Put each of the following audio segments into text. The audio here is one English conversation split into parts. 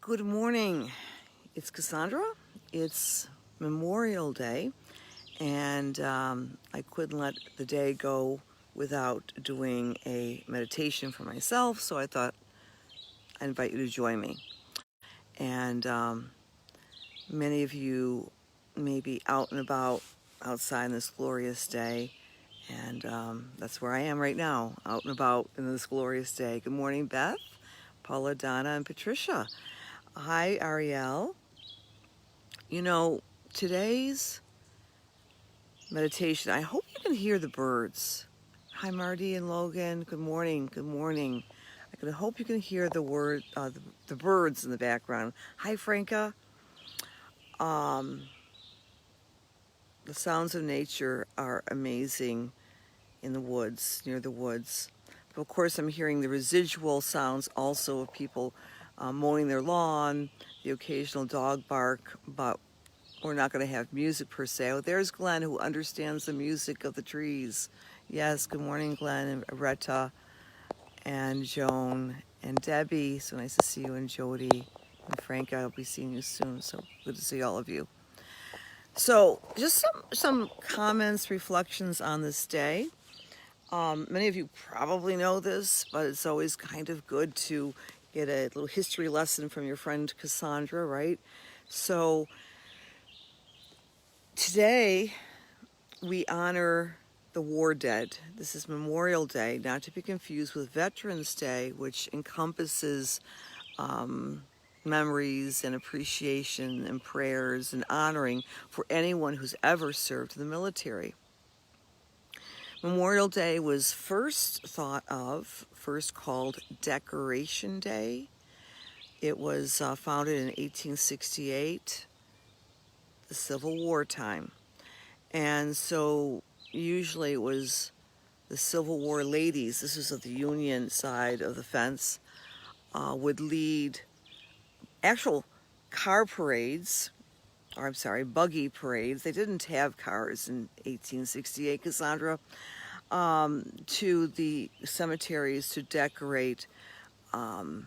Good morning. It's Cassandra. It's Memorial Day, and I couldn't let the day go without doing a meditation for myself, so I thought I'd invite you to join me. And many of you may be out and about outside on this glorious day, and that's where I am right now, out and about in this glorious day. Good morning, Beth, Paula, Donna, and Patricia. Hi, Ariel. You know, today's meditation, I hope you can hear the birds. Hi, Marty and Logan. Good morning. Good morning. I hope you can hear the birds in the background. Hi, Franca. The sounds of nature are amazing in the woods, near the woods. But of course, I'm hearing the residual sounds also of people mowing their lawn, the occasional dog bark, but we're not going to have music per se. Oh, there's Glenn, who understands the music of the trees. Yes, good morning, Glenn and Retta and Joan and Debbie. So nice to see you, and Jody and Frank. I'll be seeing you soon. So good to see all of you. So just some comments, reflections on this day. Many of you probably know this, but it's always kind of good to get a little history lesson from your friend Cassandra, right? So today we honor the war dead. This is Memorial Day, not to be confused with Veterans Day, which encompasses memories and appreciation and prayers and honoring for anyone who's ever served in the military. Memorial Day was first called Decoration Day. It was founded in 1868, the Civil War time. And so usually it was the Civil War ladies, this was of the Union side of the fence, would lead actual car parades, or I'm sorry, buggy parades. They didn't have cars in 1868, Cassandra, to the cemeteries to decorate the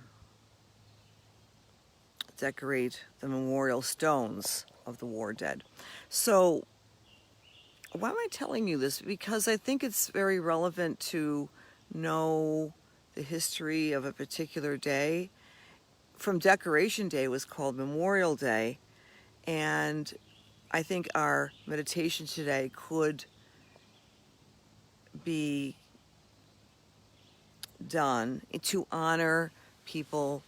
memorial stones of the war dead. So why am I telling you this? Because I think it's very relevant to know the history of a particular day. From Decoration Day was called Memorial Day, and I think our meditation today could be done to honor people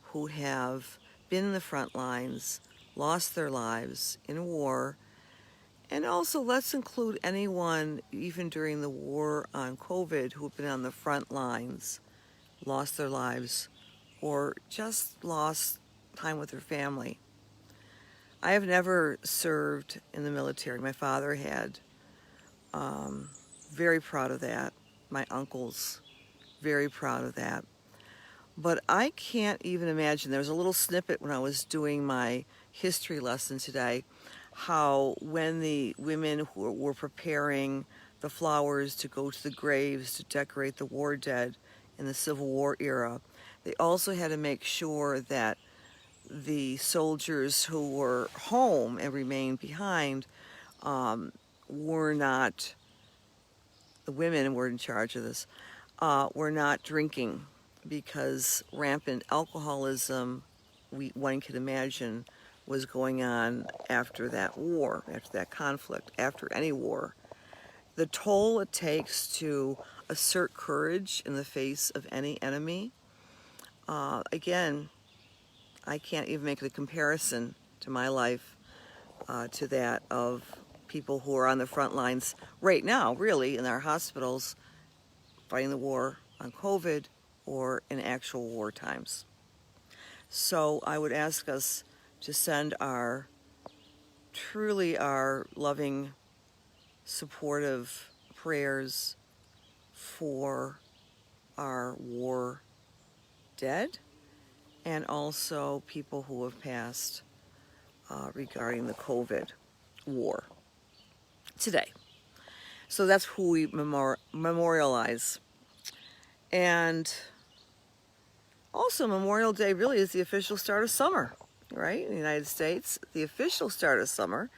who have been in the front lines, lost their lives in war. And also, let's include anyone, even during the war on COVID, who've been on the front lines, lost their lives, or just lost time with their family. I have never served in the military. My father had. Very proud of that. My uncles, very proud of that. But I can't even imagine. There was a little snippet when I was doing my history lesson today, how when the women who were preparing the flowers to go to the graves to decorate the war dead in the Civil War era, they also had to make sure that the soldiers who were home and remained behind were not, the women were in charge of this, were not drinking, because rampant alcoholism, one can imagine, was going on after that war, after that conflict, after any war. The toll it takes to assert courage in the face of any enemy, again, I can't even make the comparison to my life to that of people who are on the front lines right now, really, in our hospitals, fighting the war on COVID or in actual war times. So I would ask us to send our loving, supportive prayers for our war dead and also people who have passed regarding the COVID war today. So that's who we memorialize. And Also, Memorial Day really is the official start of summer, right? In the United States, the official start of summer.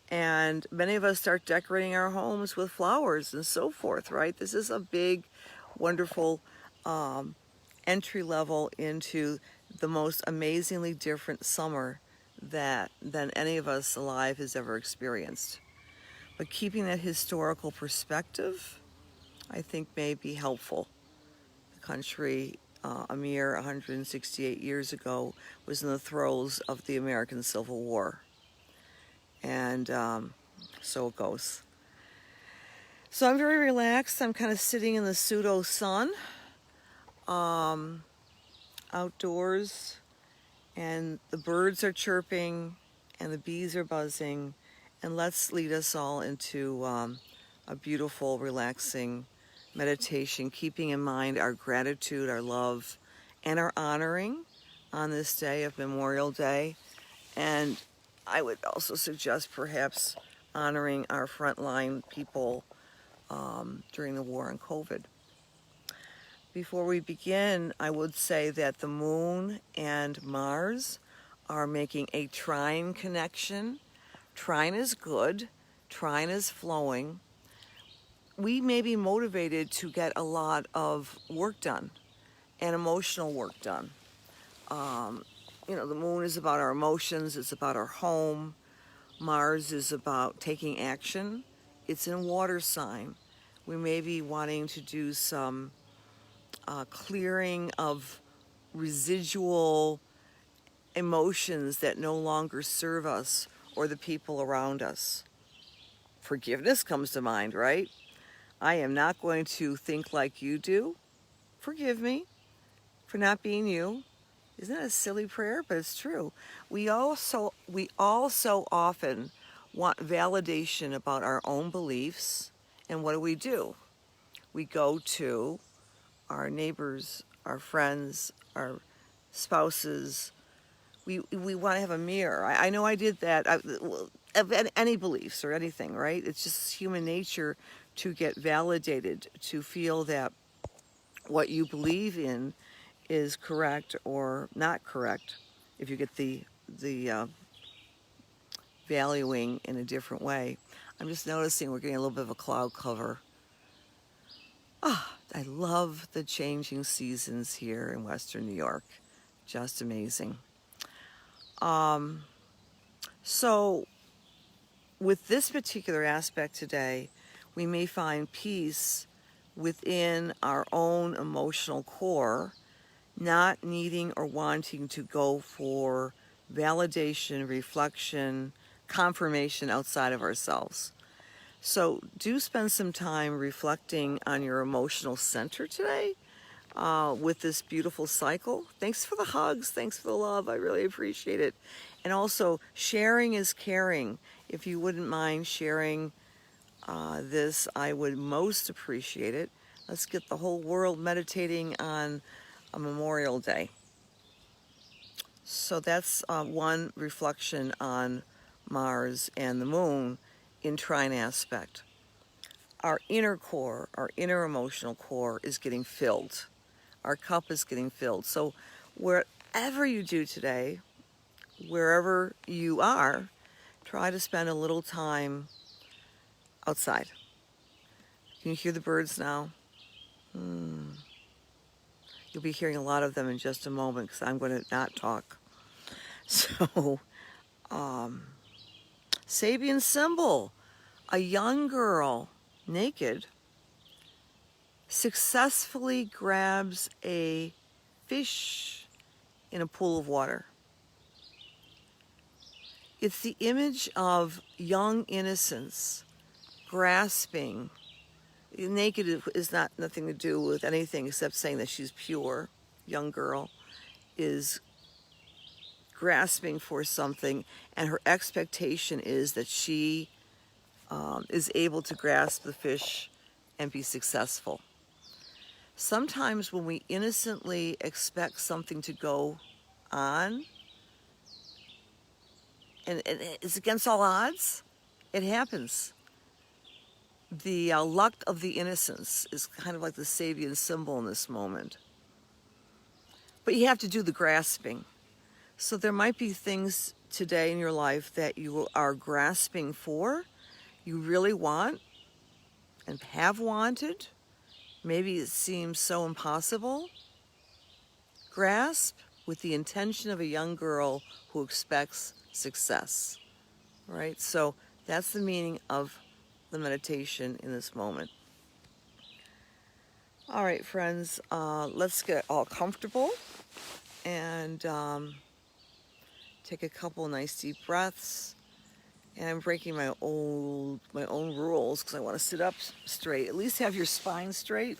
And many of us start decorating our homes with flowers and so forth, right? This is a big, wonderful entry level into the most amazingly different summer than any of us alive has ever experienced. But keeping that historical perspective, I think, may be helpful. The country, a mere 168 years ago, was in the throes of the American Civil War. And so it goes. So I'm very relaxed. I'm kind of sitting in the pseudo sun outdoors, and the birds are chirping and the bees are buzzing, and let's lead us all into a beautiful, relaxing meditation, keeping in mind our gratitude, our love, and our honoring on this day of Memorial Day. And I would also suggest perhaps honoring our frontline people during the war on COVID. Before we begin, I would say that the moon and Mars are making a trine connection. Trine is good, trine is flowing. We may be motivated to get a lot of work done and emotional work done. The moon is about our emotions, it's about our home. Mars is about taking action. It's in water sign. We may be wanting to do some clearing of residual emotions that no longer serve us or the people around us. Forgiveness comes to mind, right? I am not going to think like you do. Forgive me for not being you. Isn't that a silly prayer? But it's true. We all so often want validation about our own beliefs. And what do? We go to our neighbors, our friends, our spouses. We want to have a mirror. I know I did that. Of any beliefs or anything, right? It's just human nature to get validated, to feel that what you believe in is correct or not correct. If you get the valuing in a different way. I'm just noticing we're getting a little bit of a cloud cover. I love the changing seasons here in Western New York. Just amazing. So with this particular aspect today, we may find peace within our own emotional core, not needing or wanting to go for validation, reflection, confirmation outside of ourselves. So do spend some time reflecting on your emotional center today with this beautiful cycle. Thanks for the hugs. Thanks for the love. I really appreciate it. And also, sharing is caring. If you wouldn't mind sharing this, I would most appreciate it. Let's get the whole world meditating on a Memorial Day. So that's one reflection on Mars and the moon in trine aspect. Our inner core, our inner emotional core is getting filled. Our cup is getting filled. So wherever you do today, wherever you are, try to spend a little time outside. Can you hear the birds now? You'll be hearing a lot of them in just a moment because I'm going to not talk. So, Sabian symbol, a young girl, naked, successfully grabs a fish in a pool of water. It's the image of young innocence, grasping. Naked is not nothing to do with anything except saying that she's pure. Young girl is grasping for something, and her expectation is that she is able to grasp the fish and be successful. Sometimes when we innocently expect something to go on, and it's against all odds, it happens. The luck of the innocence is kind of like the Sabian symbol in this moment. but you have to do the grasping. So there might be things today in your life that you are grasping for, you really want and have wanted. Maybe it seems so impossible. Grasp with the intention of a young girl who expects success, right? So that's the meaning of the meditation in this moment. All right, friends, let's get all comfortable and take a couple nice deep breaths. And I'm breaking my own rules because I want to sit up straight. At least have your spine straight.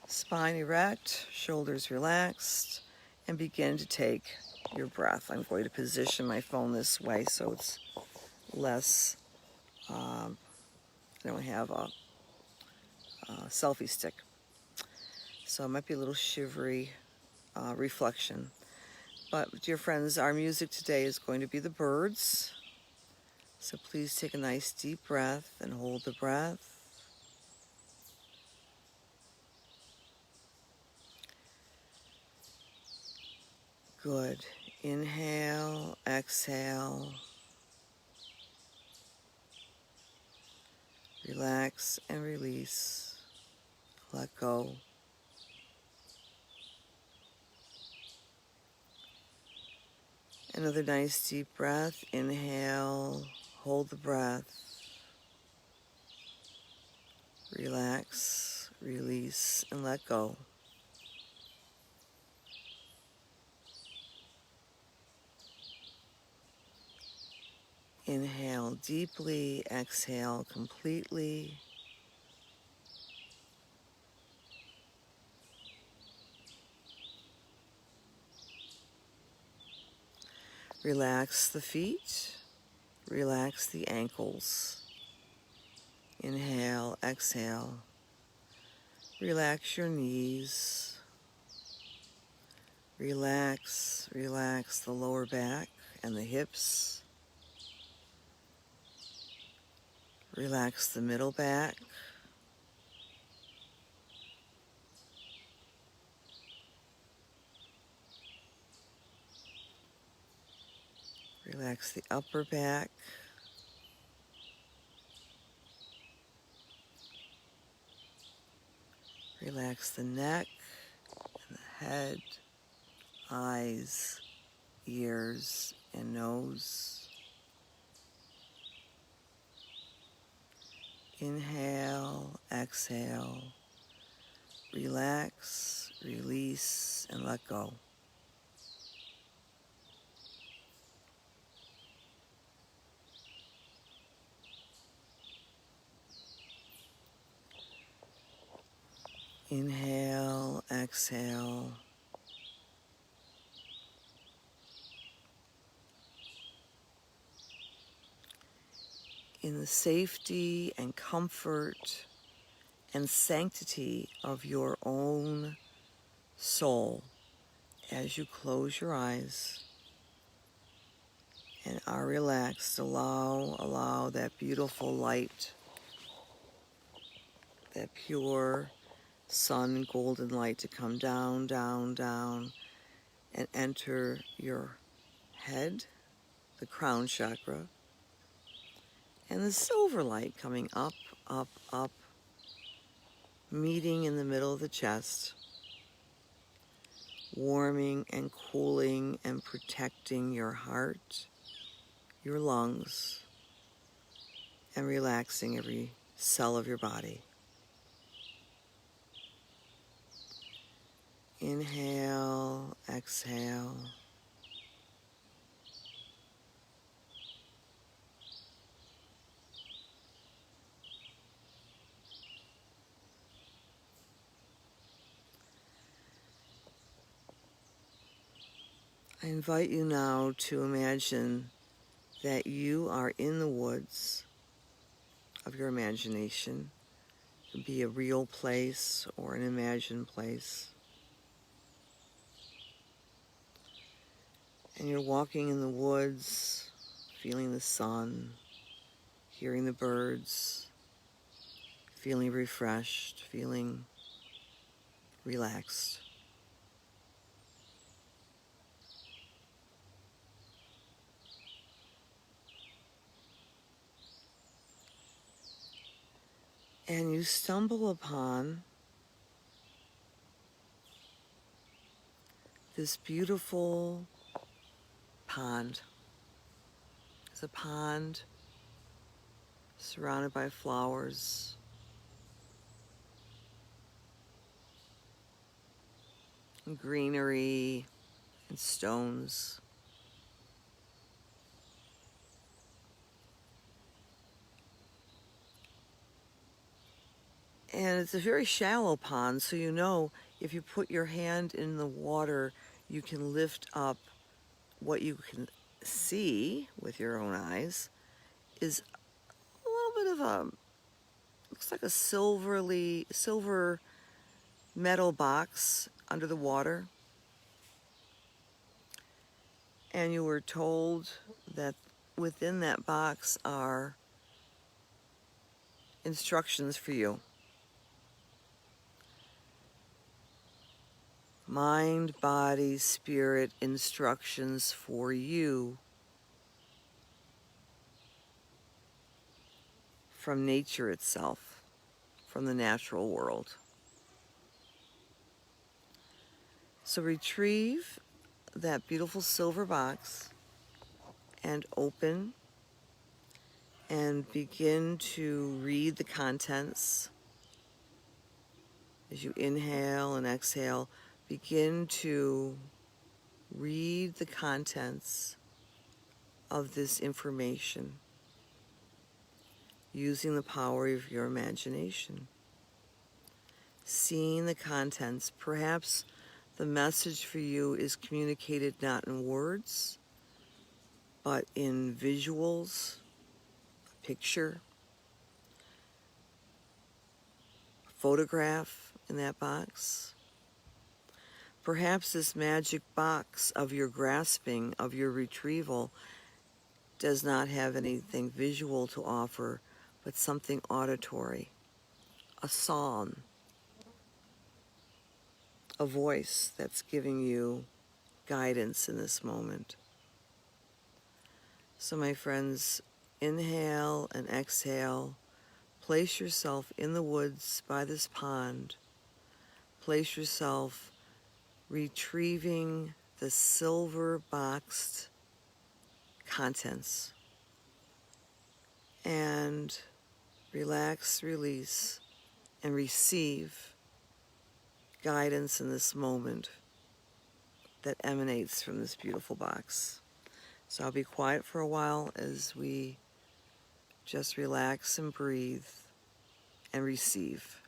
Spine erect, shoulders relaxed, and begin to take your breath. I'm going to position my phone this way so it's less, I don't have a selfie stick. So it might be a little shivery reflection. But dear friends, our music today is going to be the birds. So please take a nice deep breath and hold the breath. Good. Inhale, exhale. Relax and release. Let go. Another nice deep breath. Inhale, hold the breath. Relax, release, and let go. Inhale deeply, exhale completely. Relax the feet, relax the ankles. Inhale, exhale. Relax your knees. Relax the lower back and the hips. Relax the middle back. Relax the upper back. Relax the neck and the head, eyes, ears, and nose. Inhale, exhale. Relax, release, and let go. Inhale, exhale. In the safety and comfort and sanctity of your own soul, as you close your eyes and are relaxed, allow that beautiful light, that pure sun golden light to come down, down, down, and enter your head, the crown chakra, and the silver light coming up, up, up, meeting in the middle of the chest, warming and cooling and protecting your heart, your lungs, and relaxing every cell of your body. Inhale, exhale. I invite you now to imagine that you are in the woods of your imagination. It could be a real place or an imagined place. And you're walking in the woods, feeling the sun, hearing the birds, feeling refreshed, feeling relaxed. and you stumble upon this beautiful pond. It's a pond surrounded by flowers, and greenery, and stones. And it's a very shallow pond, so you know if you put your hand in the water, you can lift up what you can see with your own eyes is a little bit of a, looks like a silver metal box under the water. And you were told that within that box are instructions for you. Mind, body, spirit instructions for you from nature itself, from the natural world. So retrieve that beautiful silver box and open and begin to read the contents. As you inhale and exhale, begin to read the contents of this information using the power of your imagination. Seeing the contents, perhaps the message for you is communicated not in words, but in visuals, a picture, a photograph in that box. Perhaps this magic box of your grasping, of your retrieval, does not have anything visual to offer, but something auditory, a song, a voice that's giving you guidance in this moment. So my friends, inhale and exhale. Place yourself in the woods by this pond. Place yourself retrieving the silver boxed contents. And relax, release, and receive guidance in this moment that emanates from this beautiful box. So I'll be quiet for a while as we just relax and breathe and receive.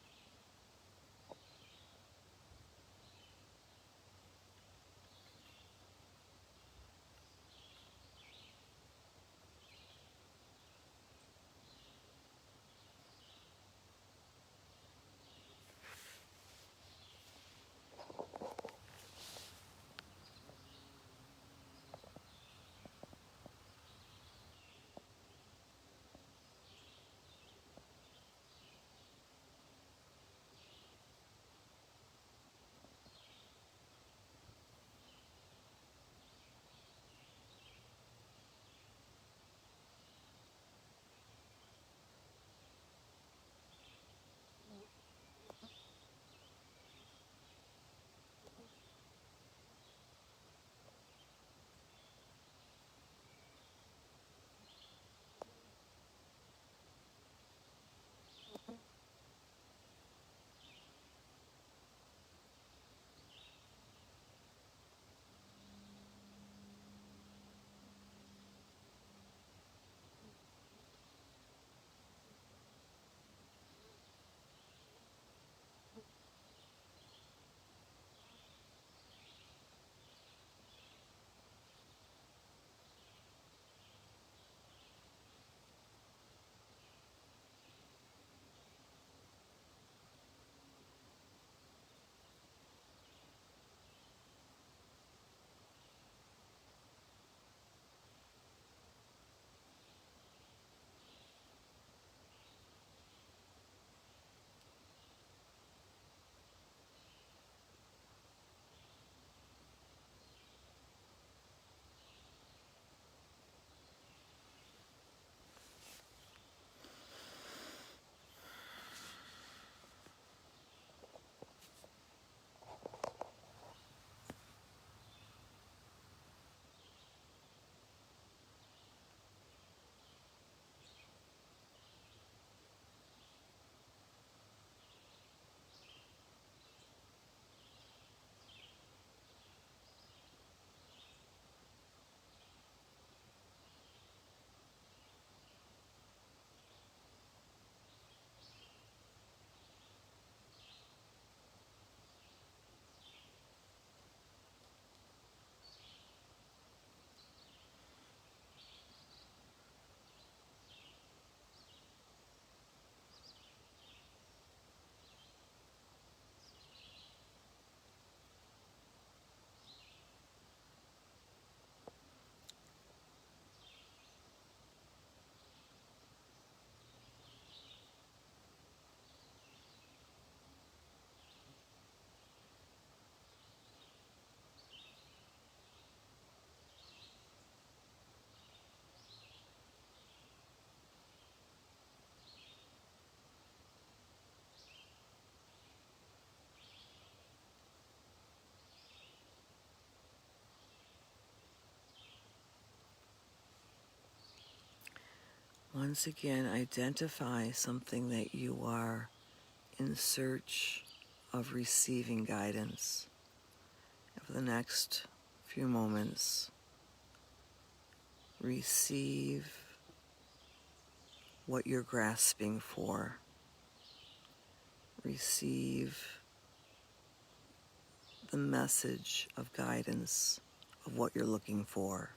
once again, identify something that you are in search of receiving guidance. For the next few moments, receive what you're grasping for. Receive the message of guidance of what you're looking for.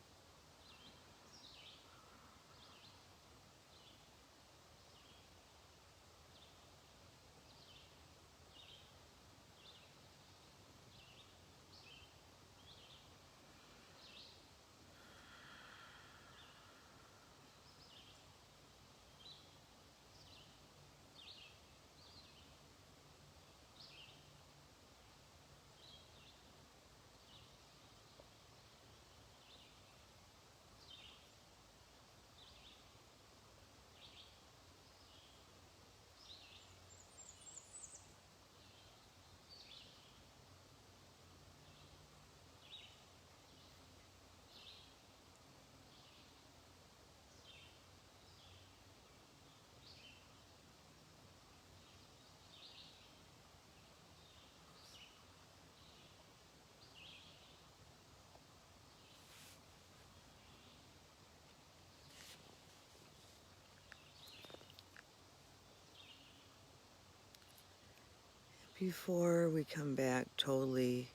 Before we come back totally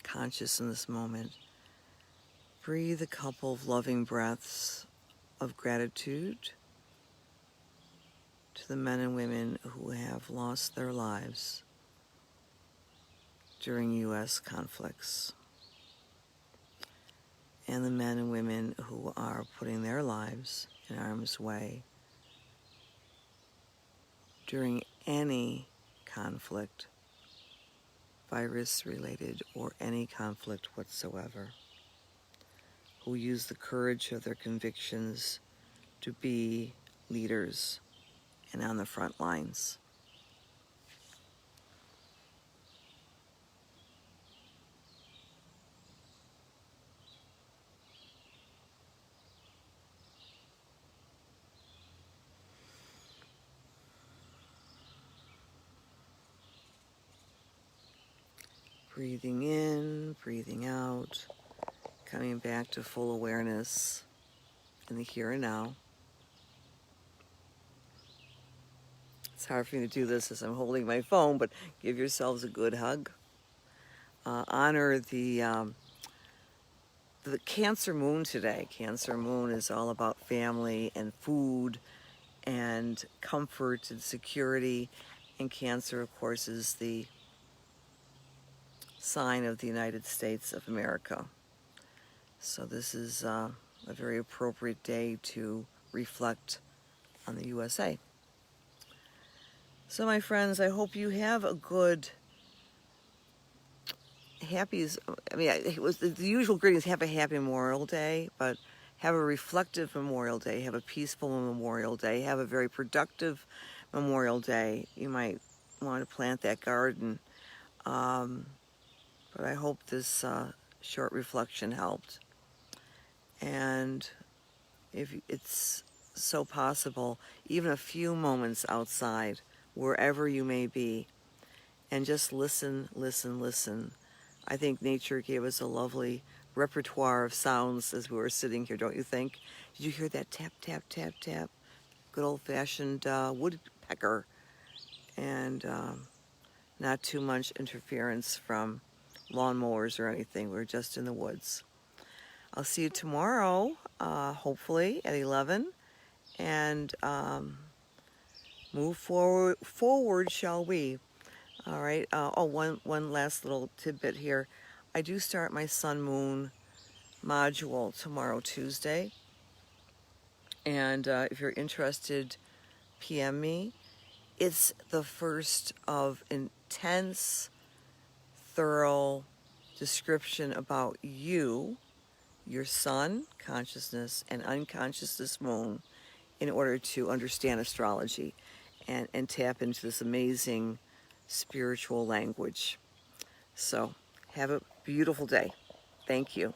conscious in this moment, breathe a couple of loving breaths of gratitude to the men and women who have lost their lives during U.S. conflicts, and the men and women who are putting their lives in harm's way during any conflict, virus-related or any conflict whatsoever, who use the courage of their convictions to be leaders and on the front lines. Breathing in, breathing out, coming back to full awareness in the here and now. It's hard for me to do this as I'm holding my phone, but give yourselves a good hug. Honor the Cancer moon today. Cancer moon is all about family and food and comfort and security. And Cancer, of course, is the sign of the United States of America. So this is a very appropriate day to reflect on the USA. So my friends, I hope you have a good, it was the usual greetings, have a happy Memorial Day, but have a reflective Memorial Day, have a peaceful Memorial Day, have a very productive Memorial Day. You might want to plant that garden. But I hope this short reflection helped. And if it's so possible, even a few moments outside, wherever you may be, and just listen, listen, listen. I think nature gave us a lovely repertoire of sounds as we were sitting here, don't you think? Did you hear that tap, tap, tap, tap? Good old-fashioned woodpecker. And not too much interference from lawnmowers or anything. We're just in the woods. I'll see you tomorrow, hopefully at 11, and move forward, shall we? All right. One last little tidbit here. I do start my Sun Moon module tomorrow, Tuesday, and if you're interested, PM me. It's the first of intense, thorough description about you, your sun, consciousness, and unconsciousness moon in order to understand astrology and tap into this amazing spiritual language. So have a beautiful day. Thank you.